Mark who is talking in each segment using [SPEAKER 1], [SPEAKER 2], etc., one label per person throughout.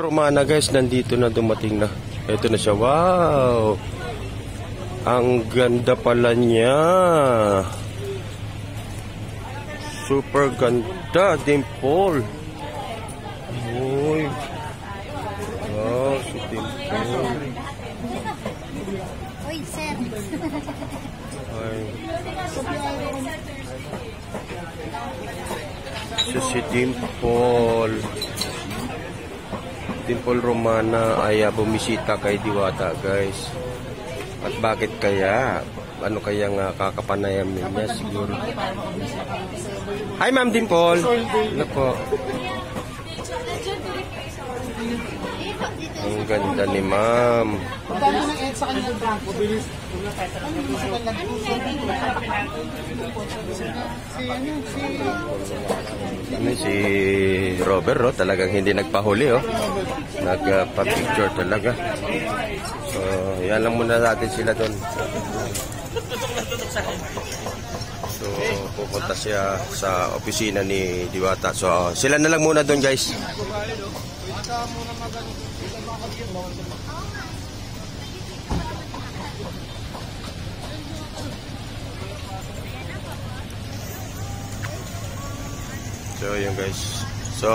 [SPEAKER 1] Romana guys, nandito na, dumating na. Ito na siya. Wow! Ang ganda pala niya. Super ganda, Dimple. Uy. Wow, si Dimple.
[SPEAKER 2] Uy, sir.
[SPEAKER 1] Ay. Si Dimple. Dimple Romana ay bumisita kay Diwata guys. At bakit kaya? Ano kaya nga kakapanayam niya siguro? Hi Ma'am Dimple! Ano po? Ang ganda ni Ma'am. Ano si Robert, oh, talagang hindi nagpahuli, oh. Nagpa-picture talaga. So, yan lang muna natin sila doon. So, pupunta siya sa opisina ni Diwata. So, sila na lang muna doon, guys. So, yun guys. So,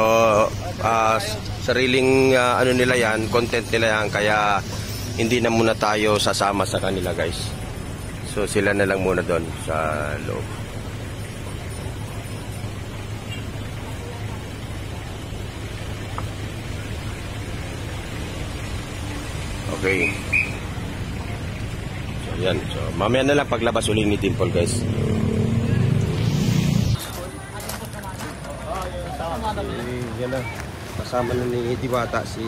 [SPEAKER 1] sariling ano nila yan, content nila yan, kaya hindi na muna tayo sasama sa kanila guys. So, sila na lang muna doon sa loob. Okay. So, yan. So, mamaya na lang paglabas uli ni Dimple guys. Yan na. Kasama na ni Diwata si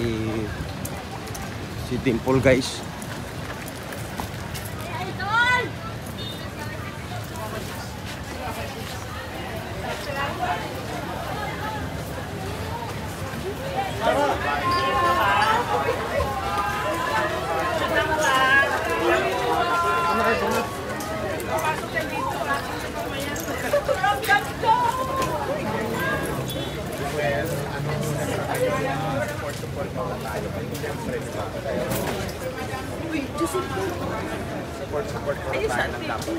[SPEAKER 1] Dimple guys.
[SPEAKER 3] Support ko tayo ng dapat.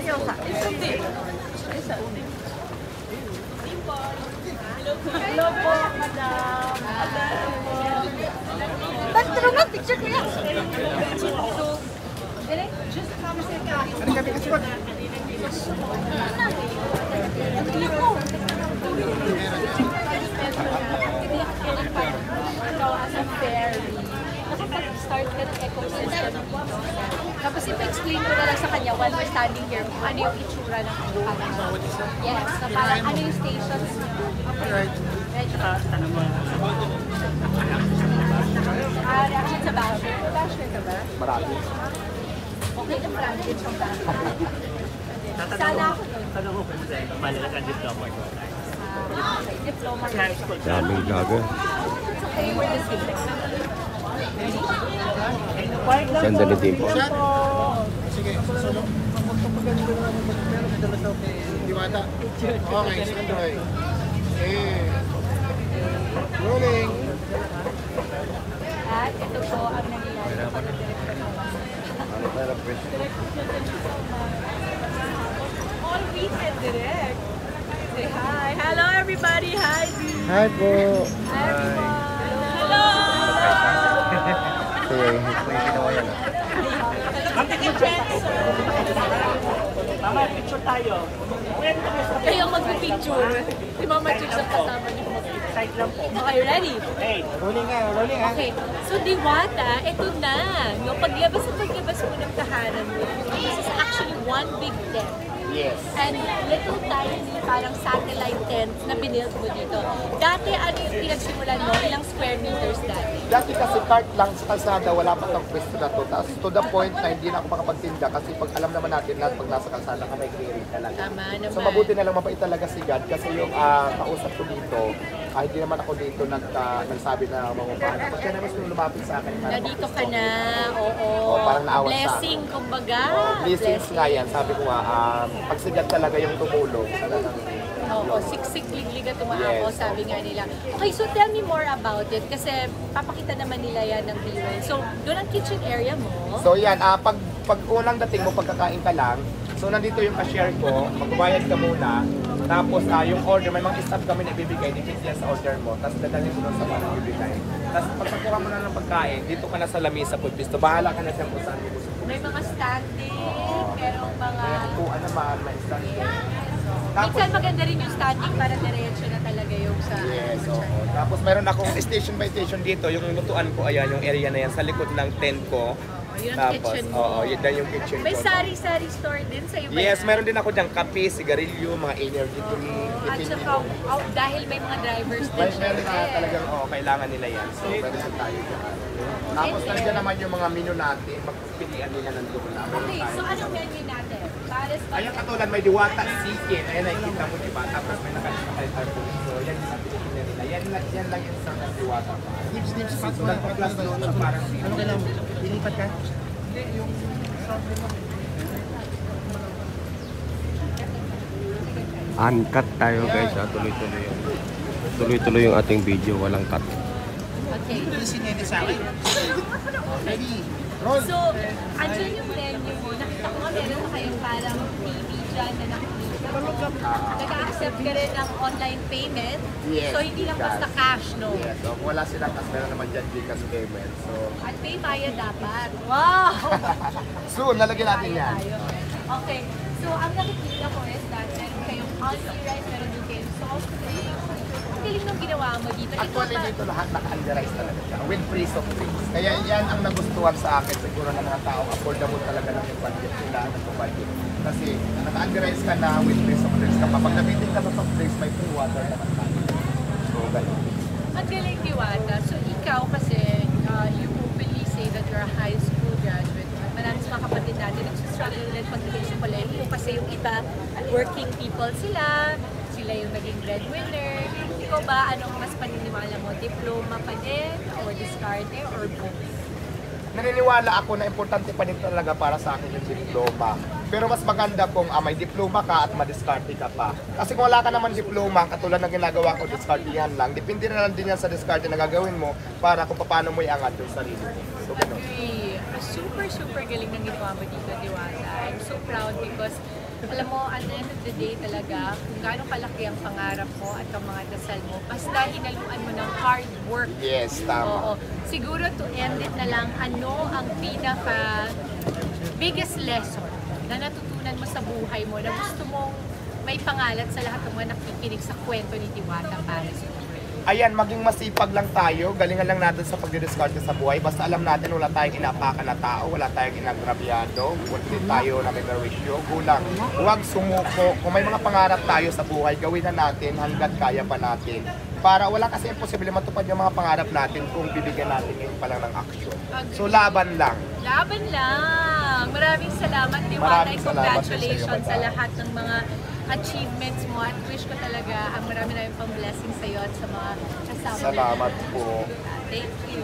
[SPEAKER 2] Hello po, madam. Ba't naman picture kaya? Just come sa kayo.
[SPEAKER 3] Ano kami kasi wag?
[SPEAKER 2] Nakapag-start ka ng ecosystem. Tapos ipa-explain ko na lang sa kanya while we're standing here kung ano yung itsura ng kanya. Yes, na parang ano yung stations niya.
[SPEAKER 3] Right.
[SPEAKER 2] Ready? Reaction sa basher. Basher ka ba?
[SPEAKER 3] Marami.
[SPEAKER 2] Okay, na marami din siyang basher. Sana ako doon.
[SPEAKER 4] Tanong ko kung saan, malala ka diploma ko.
[SPEAKER 2] Okay, diploma.
[SPEAKER 1] Daming gaga.
[SPEAKER 2] Okay, we're the same.
[SPEAKER 1] Ganda ni Dimple.
[SPEAKER 3] Sige, susunod. Meron may dala sa Diwata. Okay, sundoy. Rolling.
[SPEAKER 2] At ito po ang nangyayari. All weekend direct. Say hi. Hello everybody. Hi.
[SPEAKER 3] Hi po.
[SPEAKER 2] Hi everyone. Hello.
[SPEAKER 4] Tama, picture tayo.
[SPEAKER 2] Kayo magpipicture. Si Mama Chicks ang kasama niyo.
[SPEAKER 4] Side lang po.
[SPEAKER 2] Okay, ready?
[SPEAKER 4] Hey,
[SPEAKER 3] Rolling nga, rolling ha.
[SPEAKER 2] Okay. So Diwata, ito na. Yung paglabas mo ng tahanan mo. This is actually one big tent.
[SPEAKER 4] yes.
[SPEAKER 2] And little tiny parang satellite tents na binild mo dito. Dati ano yung pinagsimulan mo? Ilang square meters dati?
[SPEAKER 3] Dati kasi cart lang sa kalsada, wala pa tong pwesto na to. Tapos to the point na hindi na ako makapagtinda kasi pag alam naman natin lahat pag nasa kalsada ka may clearing talaga.
[SPEAKER 2] Tama naman.
[SPEAKER 3] So mabuti na lang mabait talaga si God kasi yung kausap ko dito, hindi naman ako dito nagsabi na mamupahan ako. Siya naman yung lumapit sa akin.
[SPEAKER 2] Nandito ka na, oo.
[SPEAKER 3] Parang naawa sa
[SPEAKER 2] Blessing, kumbaga.
[SPEAKER 3] blessings nga yan. Sabi ko nga, pag si God talaga yung tumulong, talagang
[SPEAKER 2] Oo, siksik ligliga tumaako,
[SPEAKER 3] Yes,
[SPEAKER 2] sabi nga nila. Okay, so tell me more about it kasi papakita naman nila yan ng viewers. So, doon ang kitchen area mo.
[SPEAKER 3] So yan, pag unang dating mo, pagkakain ka lang, so nandito yung cashier ko, magbayad ka muna, tapos yung order, may mga staff kami na ibibigay, depende yan sa order mo, tapos dadalhin mo lang sa mga ibibigay. Tapos pagkakuha mo na ng pagkain, dito ka na sa lamesa, food pisto, bahala ka na dyan kung saan mo gusto.
[SPEAKER 2] May mga standing, pero mga...
[SPEAKER 3] Kaya kukuha naman, may stand. Tapos,
[SPEAKER 2] Minsan maganda rin yung standing para diretso na talaga yung sa...
[SPEAKER 3] yes, oo. Tapos meron akong station by station dito, yung lutuan ko, ayan, yung area na yan, sa likod ng tent ko.
[SPEAKER 2] Yun ang
[SPEAKER 3] Tapos,
[SPEAKER 2] kitchen mo.
[SPEAKER 3] oo, yun yung kitchen
[SPEAKER 2] May
[SPEAKER 3] ko.
[SPEAKER 2] sari-sari store din sa iba.
[SPEAKER 3] Yes,
[SPEAKER 2] yan.
[SPEAKER 3] meron din ako dyan, kape, sigarilyo, mga energy drink,
[SPEAKER 2] At
[SPEAKER 3] depende
[SPEAKER 2] saka,
[SPEAKER 3] po.
[SPEAKER 2] dahil may mga drivers din
[SPEAKER 3] Meron na
[SPEAKER 2] syempre.
[SPEAKER 3] talagang kailangan nila yan. So, meron din tayo dyan. Tapos nandiyan naman yung mga menu natin, magpipilian nila ng doon na. Meron
[SPEAKER 2] Okay,
[SPEAKER 3] tayo.
[SPEAKER 2] so anong menu natin? Pares pa.
[SPEAKER 3] Ayan katulad, may diwata, chicken. Ayan, nakikita mo diba? Tapos may nakalimutan po. So, yan yung napilihan nila. Yan lang yung sa diwata. Dips, so, nagpa-plus doon sa parang ano ka lang? Lilipat ka?
[SPEAKER 1] Uncut tayo guys, tuloy-tuloy yung tuloy-tuloy yung ating video, walang cut.
[SPEAKER 2] Okay.
[SPEAKER 3] Sinende sa akin. Ready?
[SPEAKER 2] So, andyan yung menu mo. Nakita ko nga meron na kayong parang TV dyan na nakikita mo. Nag-accept ka rin ng online payment.
[SPEAKER 3] Yes,
[SPEAKER 2] So, hindi lang
[SPEAKER 3] cash.
[SPEAKER 2] basta cash, no?
[SPEAKER 3] Yes, so wala silang kasi meron naman dyan Gcash payment. So,
[SPEAKER 2] At pay maya dapat. Wow!
[SPEAKER 3] soon, lalagyan natin yan.
[SPEAKER 2] Tayo. Okay. So, ang nakikita ko is that meron kayong only rice, meron din kayong soft drinks. Ang galing nung ginawa mo dito. Ikaw
[SPEAKER 3] Actually,
[SPEAKER 2] ba-
[SPEAKER 3] dito lahat naka-underize talaga siya. With free soft drinks. Kaya yan ang nagustuhan sa akin. Siguro ng mga tao, affordable talaga ng yung budget nila. Budget. Kasi naka-underize ka na with free soft drinks. Kapag nabitin ka sa soft drinks, may free water naman tayo. So, ganun.
[SPEAKER 2] Ang galing Diwata. So ikaw kasi, you openly say that you're a high school graduate. Marami sa mga kapatid natin nagsistruggle ulit pagdating sa kolehiyo kasi yung iba, working people sila yung naging breadwinner. Ikaw ba, anong mas paniniwala mo? Diploma pa din? Or diskarte? Or both?
[SPEAKER 3] Naniniwala ako na importante pa din talaga para sa akin yung diploma. Pero mas maganda kung may diploma ka at madiskarte ka pa. Kasi kung wala ka naman diploma, katulad ng ginagawa ko, diskartehan lang, depende na lang din yan sa diskarte na gagawin mo para kung paano mo iangat yung sarili mo. So, ganun.
[SPEAKER 2] Agree. Super galing ng ginawa mo dito, Diwata. I'm so proud because alam mo, at the end of the day talaga, kung gaano kalaki ang pangarap mo at ang mga dasal mo, basta hinaluan mo ng hard work.
[SPEAKER 3] Yes, tama.
[SPEAKER 2] Oo. Siguro to end it na lang, ano ang pinaka biggest lesson na natutunan mo sa buhay mo na gusto mong may pangalan sa lahat ng mga nakikinig sa kwento ni Diwata Pares?
[SPEAKER 3] Ayan, maging masipag lang tayo. Galingan lang natin sa pagdidiskarte sa buhay. Basta alam natin wala tayong inapakan na tao, wala tayong inagrabyado, hindi tayo na may merisyo. Kulang. Huwag sumuko. Kung may mga pangarap tayo sa buhay, gawin na natin hanggat kaya pa natin. Para wala kasi imposible matupad yung mga pangarap natin kung bibigyan natin ngayon pa lang ng action. So laban lang.
[SPEAKER 2] Laban lang! Maraming salamat, Diwata.
[SPEAKER 3] Maraming salamat
[SPEAKER 2] Congratulations
[SPEAKER 3] sa iyo,
[SPEAKER 2] sa
[SPEAKER 3] madam.
[SPEAKER 2] lahat ng mga achievements mo at wish ko talaga ang marami pang blessing sa iyo at sa mga kasama.
[SPEAKER 3] Salamat po.
[SPEAKER 2] Thank you.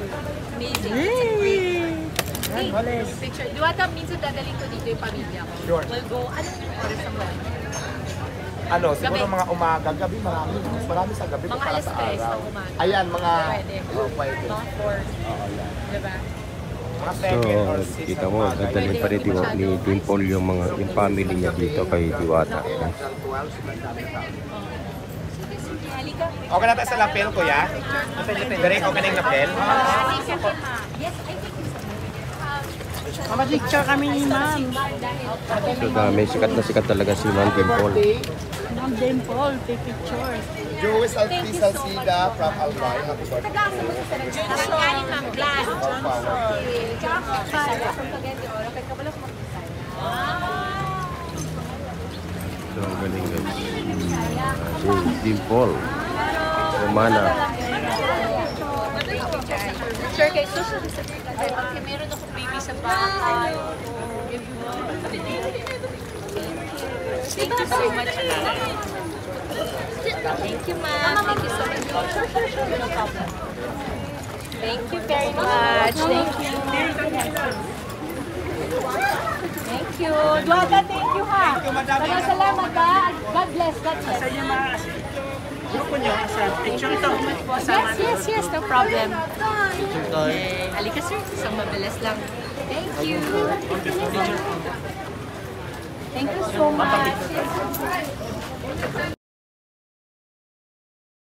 [SPEAKER 2] Amazing. It's a great picture. Diwata, minsan dadaling ko dito yung pamilya ko.
[SPEAKER 3] Sure.
[SPEAKER 2] We'll go, anong oras ang wala?
[SPEAKER 3] Ano, siguro
[SPEAKER 2] Gabi.
[SPEAKER 3] mga umaga, gabi marami. Mas marami sa gabi
[SPEAKER 2] Mga
[SPEAKER 3] para
[SPEAKER 2] alas
[SPEAKER 3] sa
[SPEAKER 2] 3
[SPEAKER 3] araw.
[SPEAKER 2] ng umaga.
[SPEAKER 3] Ayan, mga...
[SPEAKER 2] Pwede.
[SPEAKER 3] Oh, pwede.
[SPEAKER 2] Mga 4.
[SPEAKER 3] Oo, yan.
[SPEAKER 2] Diba?
[SPEAKER 3] Mga
[SPEAKER 1] So,
[SPEAKER 3] 7 or 6
[SPEAKER 1] kita mo, dadalhin pa rin ni Dimple yung family niya dito kay Diwata. Guys.
[SPEAKER 2] Halika.
[SPEAKER 3] Okay na tayo sa lapel, kuya? Direk, okay na yung lapel?
[SPEAKER 2] Yes, I think it's
[SPEAKER 5] Mama, picture kami ni ma'am.
[SPEAKER 1] So, sikat na sikat talaga si Ma'am Dimple.
[SPEAKER 5] Ma'am Dimple, take picture.
[SPEAKER 3] Joey Salcida from Albay. Happy birthday.
[SPEAKER 2] Galing ng glass.
[SPEAKER 3] Power.
[SPEAKER 1] So, ang galing guys. Si Dimple. Umana.
[SPEAKER 2] Sure guys, social distancing kasi pag meron akong baby sa bahay. Thank you so much. Thank you, ma'am. Thank you so much. No problem. Thank you very much. Thank you. Thank you. Duwata, thank you ha. Maraming salamat ha. God bless, God bless.
[SPEAKER 4] Saan yung mga grupo nyo? Saan? Picture ito. Kasama.
[SPEAKER 2] Yes, no problem. Okay. Halika sir, isang mabilis lang. Thank you. Thank you so much.